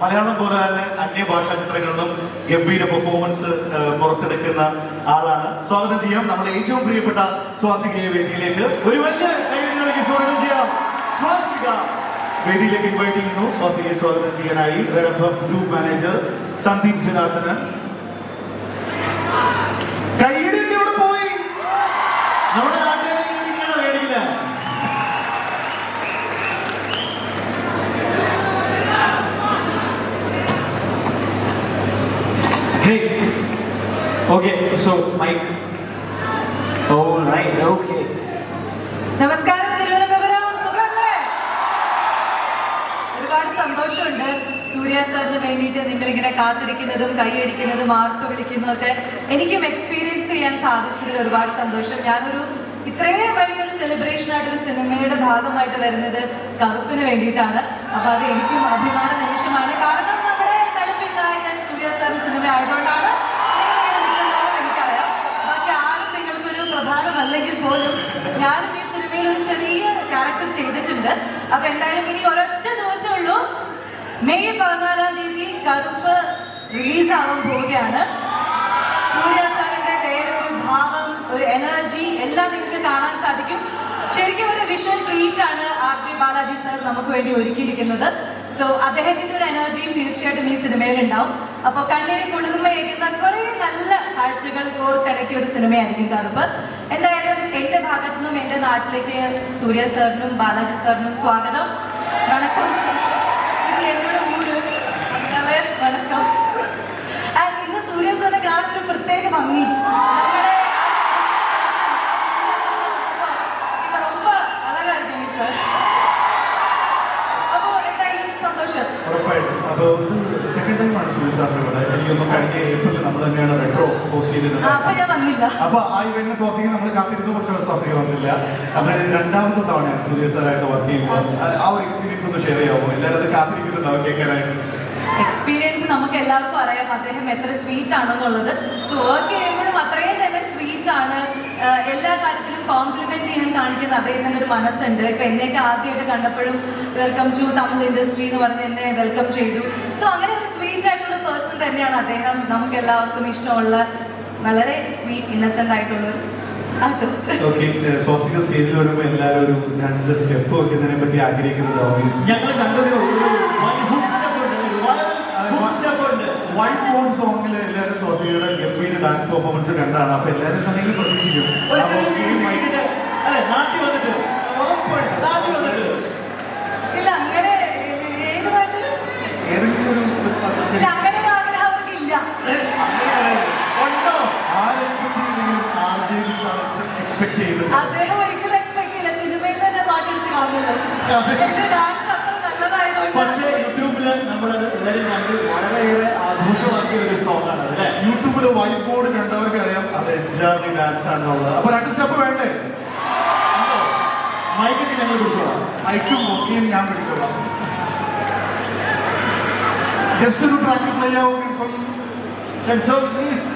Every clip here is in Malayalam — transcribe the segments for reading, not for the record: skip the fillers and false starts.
മലയാളം പോലെ തന്നെ അന്യഭാഷാ ചിത്രങ്ങളിലും ഗംഭീര പെർഫോമൻസ് പുറത്തെടുക്കുന്ന ആളാണ്. സ്വാഗതം ചെയ്യാം നമ്മുടെ ഏറ്റവും പ്രിയപ്പെട്ട സ്വാസികയെ വേദിയിലേക്ക്. ഒരു വലിയ കൈയടികളിലേക്ക് സ്വാഗതം ചെയ്യാം. സ്വാസിക വേദിയിലേക്ക് ഇൻവൈറ്റ് ചെയ്യുന്നു. സ്വാസികയെ സ്വാഗതം ചെയ്യാനായി red FM group manager Sandeep Janardhanan. കൈയടി എവിടെ പോയി? നമ്മുടെ Okay, so Mike. All right, okay. നമസ്കാരം തിരുവനന്തപുരം, സുഖല്ലേ? ഒരുപാട് സന്തോഷമുണ്ട് സൂര്യ സാറിന് വേണ്ടിയിട്ട് നിങ്ങളിങ്ങനെ കാത്തിരിക്കുന്നതും കൈയടിക്കുന്നതും ആർപ്പ് വിളിക്കുന്നതും ഒക്കെ എനിക്കും എക്സ്പീരിയൻസ് ചെയ്യാൻ സാധിച്ചതിൽ ഒരുപാട് സന്തോഷം. ഞാനൊരു ഇത്രയും വലിയൊരു സെലിബ്രേഷനായിട്ട് ഒരു സിനിമയുടെ ഭാഗമായിട്ട് വരുന്നത് കറുപ്പിന് വേണ്ടിയിട്ടാണ്. അപ്പൊ അത് എനിക്കും അഭിമാന നിമിഷമാണ്. കാരണം നമ്മുടെ തടുപ്പിൻ നായകൻ സൂര്യ സാറിന് സിനിമ ആയതുകൊണ്ടാണ് പ്രധാനമല്ലെങ്കിൽ പോലും ഞാനും ഈ സിനിമയിൽ ഒരു ചെറിയ ക്യാരക്ടർ ചെയ്തിട്ടുണ്ട്. അപ്പൊ എന്തായാലും ഇനി ഒരൊറ്റ ദിവസമേ ഉള്ളൂ. മെയ് 14-ാം തീയതി കറുപ്പ് റിലീസ് ആവാൻ പോവുകയാണ്. സൂര്യ സാറിന്റെ വേറൊരു ഭാവം, ഒരു എനർജി എല്ലാം നിങ്ങൾക്ക് കാണാൻ സാധിക്കും. ശരിക്കും ഒരു വിഷ്വൽ ട്രീറ്റ് ആണ് RJ ബാലാജി സാർ നമുക്ക് വേണ്ടി ഒരുക്കിയിരിക്കുന്നത്. സോ അദ്ദേഹത്തിന്റെ ഒരു എനർജിയും തീർച്ചയായിട്ടും ഈ സിനിമയിൽ ഉണ്ടാവും. അപ്പോൾ കണ്ണിന് കുളിർമയേകുന്ന കുറെ നല്ല കാഴ്ചകൾ കോർത്തിണക്കിയ ഒരു സിനിമയായിരിക്കും കറുപ്പ്. എന്തായാലും എന്റെ ഭാഗത്തു നിന്നും എന്റെ നാട്ടിലേക്ക് സൂര്യ സാറിനും ബാലാജി സാറിനും സ്വാഗതം. വണക്കം. ഇത് എന്നോട് ഊര് വണക്കം. ഇന്ന് സൂര്യ സാറിനെ കാണാൻ ഒരു പ്രത്യേക ഭംഗി. നമ്മുടെ ഉറപ്പായിട്ടും. അപ്പോൾ ഇത് സെക്കൻഡ് ടൈമാണ് സൂര്യ സാറിന്റെ കൂടെ. എനിക്കൊന്നും കഴിഞ്ഞ ഏപ്രിലിൽ നമ്മൾ തന്നെയാണ് റെട്രോ ഹോസ്റ്റ് ചെയ്തിട്ടുണ്ട്. അപ്പൊ ആ ഇവന്റ് സ്വാസിക നമ്മൾ കാത്തിരുന്നു, പക്ഷെ സ്വാസിക വന്നില്ല. അപ്പൊ രണ്ടാമത്തെ തവണയാണ് സൂര്യ സാറായിട്ട് വർക്ക് ചെയ്യുമ്പോൾ. ആ ഒരു എക്സ്പീരിയൻസ് ഒന്ന് ഷെയർ ചെയ്യാമോ? എല്ലാവരും അത് കാത്തിരിക്കുന്നുണ്ടാവും കേൾക്കാനായിട്ട്. എക്സ്പീരിയൻസ് നമുക്ക് എല്ലാവർക്കും അറിയാം അദ്ദേഹം എത്ര സ്വീറ്റ് ആണെന്നുള്ളത്. സോ വർക്ക് ചെയ്യുമ്പോഴും അത്രയും തന്നെ സ്വീറ്റ് ആണ്. എല്ലാ കാര്യത്തിലും കോംപ്ലിമെന്റ് ചെയ്യാൻ കാണിക്കുന്ന അദ്ദേഹത്തിന് ഒരു മനസ്സുണ്ട്. ഇപ്പൊ എന്നെയൊക്കെ ആദ്യമായിട്ട് കണ്ടപ്പോഴും വെൽക്കം ടു തമിഴ് ഇൻഡസ്ട്രി എന്ന് പറഞ്ഞ് എന്നെ വെൽക്കം ചെയ്തു. സോ അങ്ങനെ ഒരു സ്വീറ്റ് ആയിട്ടുള്ള പേഴ്സൺ തന്നെയാണ് അദ്ദേഹം. നമുക്ക് എല്ലാവർക്കും ഇഷ്ടമുള്ള വളരെ സ്വീറ്റ് ഇന്നസെന്റ് ആയിട്ടുള്ള ഒരു ആർട്ടിസ്റ്റ്. സ്വാസിക സ്റ്റേജിൽ വരുമ്പോൾ എല്ലാവരും ഒരു 2 സ്റ്റെപ്പ് വെക്കുന്നതിനെ പറ്റി ആഗ്രഹിക്കുന്നുണ്ടാവും. ഞങ്ങൾ കണ്ടൊരു വൈറ്റ് ബോൺ സോങ്ങിൽ എല്ലാവരും സ്വാസികയുടെ ഗംഭീര ഡാൻസ് പെർഫോമൻസ് കണ്ടാണ്. അപ്പൊ എല്ലാവരും തന്നെ പ്രതീക്ഷിക്കും. ഇല്ല അങ്ങനെ ഏത് പാട്ട് ഏതെങ്കിലും ഒരു അങ്ങനെ ഒരു ആഗ്രഹം അവർക്ക് ഇല്ല. അദ്ദേഹം ഒരിക്കലും എക്സ്പെക്ട് ചെയ്യില്ല. സിനിമയിൽ തന്നെ പാട്ടെടുത്ത് കാണുമല്ലോ. ഡാൻസ് അത്ര നല്ലതായതുകൊണ്ട്. പക്ഷേ യൂട്യൂബില് നമ്മളത് എല്ലാവരും കണ്ട് വളരെയേറെ ആഘോഷമാക്കിയ ഒരു സോങ് ആണ് അല്ലേ? യൂട്യൂബില് വൈറ്റ് ബോർഡ് കണ്ടവർക്ക് അറിയാം അത് എൻജാതി ഡാൻസ് ആണെന്നുള്ളത്. അപ്പൊ 2 സ്റ്റെപ്പ് വേണ്ടേ? മൈക്കൊക്കെ ഞങ്ങൾ പിടിച്ചോളാം. മൈക്കും ഒക്കെയും ഞാൻ പിടിച്ചോളാം. ജസ്റ്റ് ഒരു ട്രാക്ക് പ്ലേ ആവും. Console please.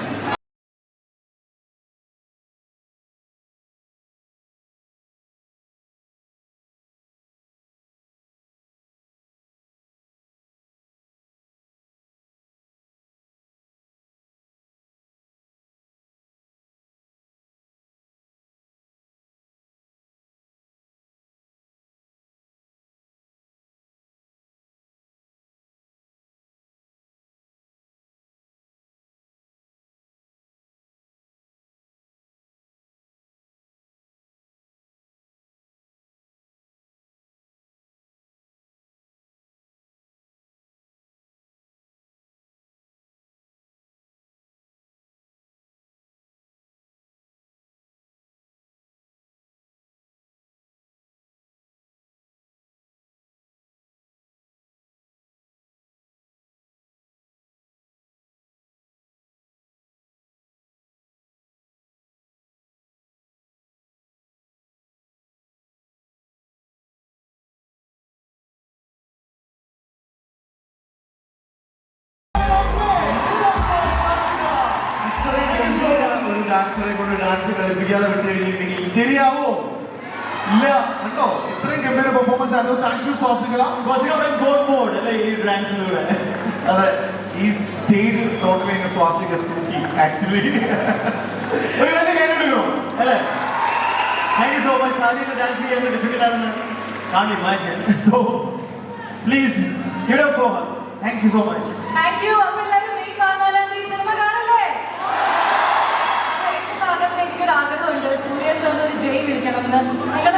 ഡാൻസറെ കൊണ്ട് ഡാൻസ് കളിപ്പിക്കാതെ വിട്ട് കഴിഞ്ഞിട്ടുണ്ടെങ്കിൽ ശരിയാവോ? ഇല്ല കേട്ടോ. ഇത്രയും ഗംഭീര പെർഫോമൻസ് ആയിരുന്നു. Thank you Swasika. Swasika God mode അല്ലേ ഈ ഡാൻസിലൂടെ? അതെ ഈ സ്റ്റേജ് ടോട്ടലി സ്വാസിക തൂക്കി ആക്ച്വലി. ഒരു വലിയ കേട്ടോ അല്ലേ? Thank you so much. ആദ്യം ഡാൻസ് ചെയ്യാൻ ഡിഫിക്കൽട്ട് ആണെന്ന് can't imagine. So please give it up for her. Thank you so much. Thank you. അപ്പൊ എല്ലാവരും മെയ് 14-ാം തീയതി സിനിമ കാണല്ലേ? അപ്പൊ എന്റെ ഭാഗത്ത് എനിക്കൊരു ആഗ്രഹമുണ്ട്, സൂര്യ സാറിന് ഒരു ജയ് വിളിക്കണം എന്ന്. നിങ്ങളുടെ